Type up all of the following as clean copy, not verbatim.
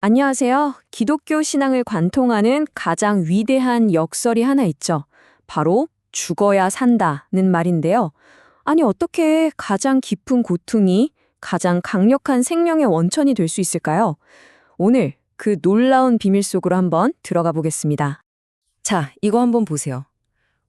안녕하세요. 기독교 신앙을 관통하는 가장 위대한 역설이 하나 있죠. 바로 죽어야 산다는 말인데요. 아니, 어떻게 가장 깊은 고통이 가장 강력한 생명의 원천이 될 수 있을까요? 오늘 그 놀라운 비밀 속으로 한번 들어가 보겠습니다. 자, 이거 한번 보세요.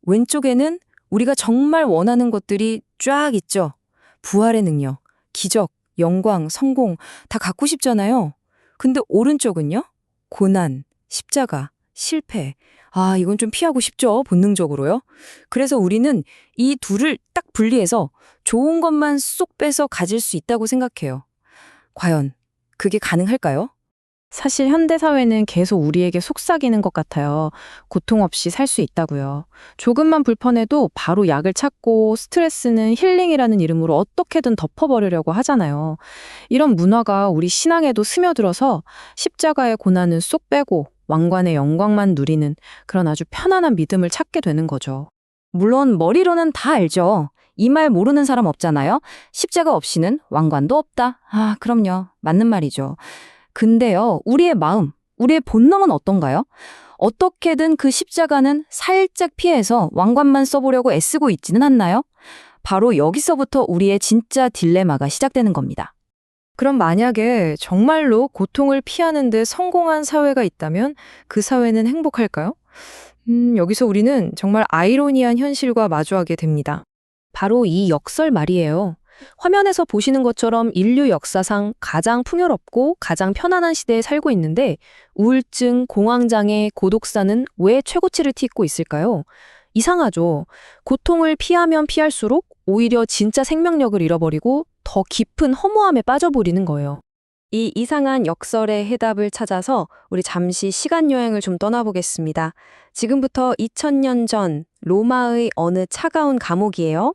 왼쪽에는 우리가 정말 원하는 것들이 쫙 있죠. 부활의 능력, 기적, 영광, 성공 다 갖고 싶잖아요. 근데 오른쪽은요? 고난, 십자가, 실패. 아, 이건 좀 피하고 싶죠, 본능적으로요. 그래서 우리는 이 둘을 딱 분리해서 좋은 것만 쏙 빼서 가질 수 있다고 생각해요. 과연 그게 가능할까요? 사실 현대사회는 계속 우리에게 속삭이는 것 같아요. 고통 없이 살 수 있다고요. 조금만 불편해도 바로 약을 찾고 스트레스는 힐링이라는 이름으로 어떻게든 덮어버리려고 하잖아요. 이런 문화가 우리 신앙에도 스며들어서 십자가의 고난은 쏙 빼고 왕관의 영광만 누리는 그런 아주 편안한 믿음을 찾게 되는 거죠. 물론 머리로는 다 알죠. 이 말 모르는 사람 없잖아요. 십자가 없이는 왕관도 없다. 아, 그럼요. 맞는 말이죠. 근데요, 우리의 마음, 우리의 본능은 어떤가요? 어떻게든 그 십자가는 살짝 피해서 왕관만 써보려고 애쓰고 있지는 않나요? 바로 여기서부터 우리의 진짜 딜레마가 시작되는 겁니다. 그럼 만약에 정말로 고통을 피하는 데 성공한 사회가 있다면 그 사회는 행복할까요? 여기서 우리는 정말 아이러니한 현실과 마주하게 됩니다. 바로 이 역설 말이에요. 화면에서 보시는 것처럼 인류 역사상 가장 풍요롭고 가장 편안한 시대에 살고 있는데 우울증, 공황장애, 고독사는 왜 최고치를 튀고 있을까요? 이상하죠. 고통을 피하면 피할수록 오히려 진짜 생명력을 잃어버리고 더 깊은 허무함에 빠져버리는 거예요. 이 이상한 역설의 해답을 찾아서 우리 잠시 시간 여행을 좀 떠나보겠습니다. 지금부터 2000년 전 로마의 어느 차가운 감옥이에요.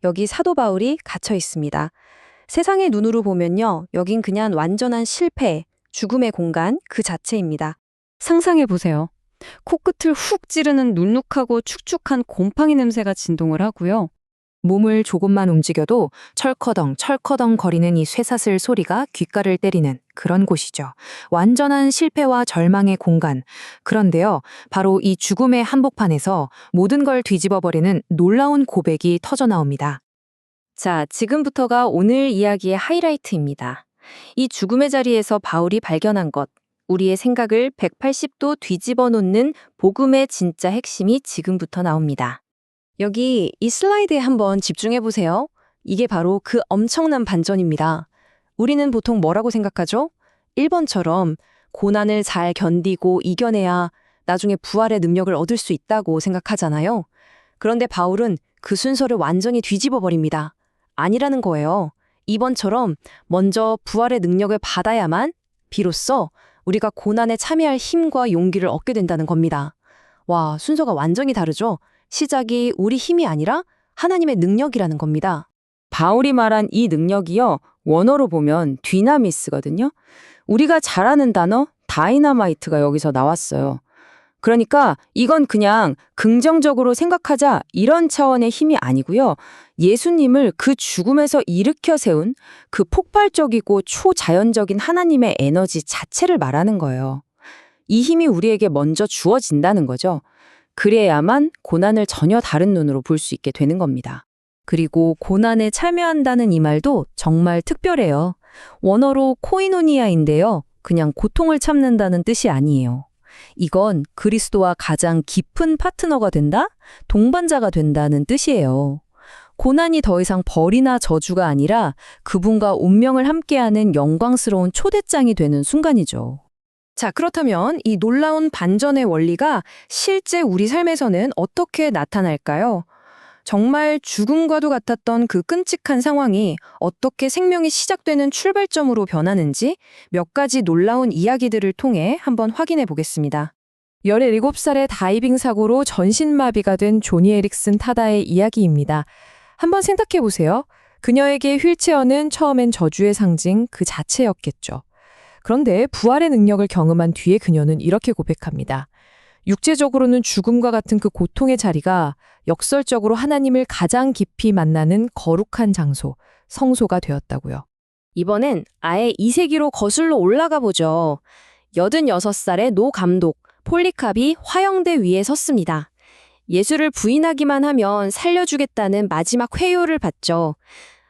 여기 사도 바울이 갇혀 있습니다. 세상의 눈으로 보면요, 여긴 그냥 완전한 실패, 죽음의 공간 그 자체입니다. 상상해 보세요. 코끝을 훅 찌르는 눅눅하고 축축한 곰팡이 냄새가 진동을 하고요. 몸을 조금만 움직여도 철커덩 철커덩 거리는 이 쇠사슬 소리가 귓가를 때리는 그런 곳이죠. 완전한 실패와 절망의 공간. 그런데요, 바로 이 죽음의 한복판에서 모든 걸 뒤집어버리는 놀라운 고백이 터져나옵니다. 자, 지금부터가 오늘 이야기의 하이라이트입니다. 이 죽음의 자리에서 바울이 발견한 것, 우리의 생각을 180도 뒤집어 놓는 복음의 진짜 핵심이 지금부터 나옵니다. 여기 이 슬라이드에 한번 집중해 보세요. 이게 바로 그 엄청난 반전입니다. 우리는 보통 뭐라고 생각하죠? 1번처럼 고난을 잘 견디고 이겨내야 나중에 부활의 능력을 얻을 수 있다고 생각하잖아요. 그런데 바울은 그 순서를 완전히 뒤집어 버립니다. 아니라는 거예요. 2번처럼 먼저 부활의 능력을 받아야만 비로소 우리가 고난에 참여할 힘과 용기를 얻게 된다는 겁니다. 와, 순서가 완전히 다르죠? 시작이 우리 힘이 아니라 하나님의 능력이라는 겁니다. 바울이 말한 이 능력이요, 원어로 보면 디나미스거든요. 우리가 잘 아는 단어 다이너마이트가 여기서 나왔어요. 그러니까 이건 그냥 긍정적으로 생각하자 이런 차원의 힘이 아니고요. 예수님을 그 죽음에서 일으켜 세운 그 폭발적이고 초자연적인 하나님의 에너지 자체를 말하는 거예요. 이 힘이 우리에게 먼저 주어진다는 거죠. 그래야만 고난을 전혀 다른 눈으로 볼 수 있게 되는 겁니다. 그리고 고난에 참여한다는 이 말도 정말 특별해요. 원어로 코이노니아인데요. 그냥 고통을 참는다는 뜻이 아니에요. 이건 그리스도와 가장 깊은 파트너가 된다? 동반자가 된다는 뜻이에요. 고난이 더 이상 벌이나 저주가 아니라 그분과 운명을 함께하는 영광스러운 초대장이 되는 순간이죠. 자, 그렇다면 이 놀라운 반전의 원리가 실제 우리 삶에서는 어떻게 나타날까요? 정말 죽음과도 같았던 그 끔찍한 상황이 어떻게 생명이 시작되는 출발점으로 변하는지 몇 가지 놀라운 이야기들을 통해 한번 확인해 보겠습니다. 17살의 다이빙 사고로 전신마비가 된 조니 에릭슨 타다의 이야기입니다. 한번 생각해 보세요. 그녀에게 휠체어는 처음엔 저주의 상징 그 자체였겠죠. 그런데 부활의 능력을 경험한 뒤에 그녀는 이렇게 고백합니다. 육체적으로는 죽음과 같은 그 고통의 자리가 역설적으로 하나님을 가장 깊이 만나는 거룩한 장소, 성소가 되었다고요. 이번엔 아예 이 세기로 거슬러 올라가 보죠. 86살의 노 감독 폴리캅이 화형대 위에 섰습니다. 예수를 부인하기만 하면 살려주겠다는 마지막 회유를 받죠.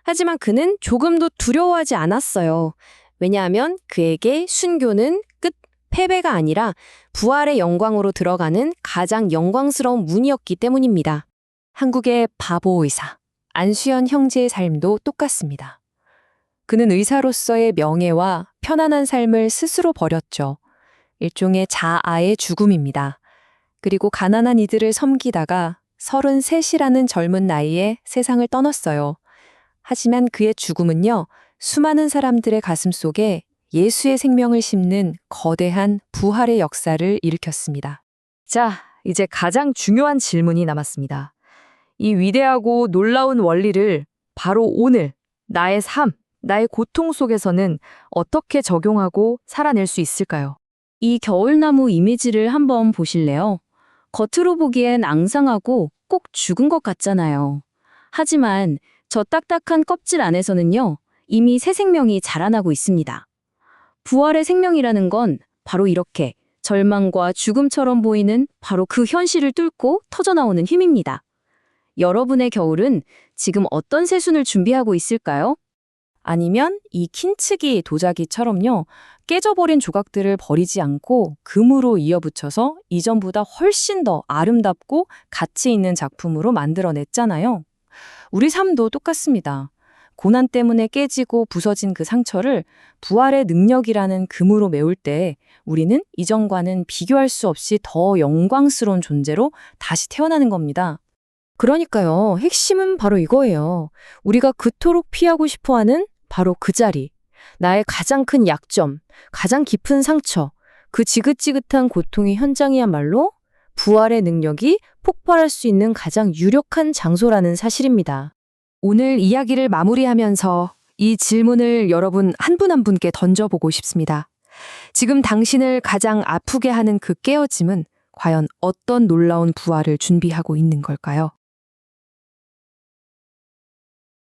하지만 그는 조금도 두려워하지 않았어요. 왜냐하면 그에게 순교는 끝, 패배가 아니라 부활의 영광으로 들어가는 가장 영광스러운 문이었기 때문입니다. 한국의 바보 의사, 안수현 형제의 삶도 똑같습니다. 그는 의사로서의 명예와 편안한 삶을 스스로 버렸죠. 일종의 자아의 죽음입니다. 그리고 가난한 이들을 섬기다가 33이라는 젊은 나이에 세상을 떠났어요. 하지만 그의 죽음은요, 수많은 사람들의 가슴 속에 예수의 생명을 심는 거대한 부활의 역사를 일으켰습니다. 자, 이제 가장 중요한 질문이 남았습니다. 이 위대하고 놀라운 원리를 바로 오늘 나의 삶, 나의 고통 속에서는 어떻게 적용하고 살아낼 수 있을까요? 이 겨울나무 이미지를 한번 보실래요? 겉으로 보기엔 앙상하고 꼭 죽은 것 같잖아요. 하지만 저 딱딱한 껍질 안에서는요, 이미 새 생명이 자라나고 있습니다. 부활의 생명이라는 건 바로 이렇게 절망과 죽음처럼 보이는 바로 그 현실을 뚫고 터져나오는 힘입니다. 여러분의 겨울은 지금 어떤 새순을 준비하고 있을까요? 아니면 이 킨츠기 도자기처럼요, 깨져버린 조각들을 버리지 않고 금으로 이어붙여서 이전보다 훨씬 더 아름답고 가치 있는 작품으로 만들어냈잖아요. 우리 삶도 똑같습니다. 고난 때문에 깨지고 부서진 그 상처를 부활의 능력이라는 금으로 메울 때 우리는 이전과는 비교할 수 없이 더 영광스러운 존재로 다시 태어나는 겁니다. 그러니까요, 핵심은 바로 이거예요. 우리가 그토록 피하고 싶어하는 바로 그 자리, 나의 가장 큰 약점, 가장 깊은 상처, 그 지긋지긋한 고통의 현장이야말로 부활의 능력이 폭발할 수 있는 가장 유력한 장소라는 사실입니다. 오늘 이야기를 마무리하면서 이 질문을 여러분 한 분 한 분께 던져보고 싶습니다. 지금 당신을 가장 아프게 하는 그 깨어짐은 과연 어떤 놀라운 부활을 준비하고 있는 걸까요?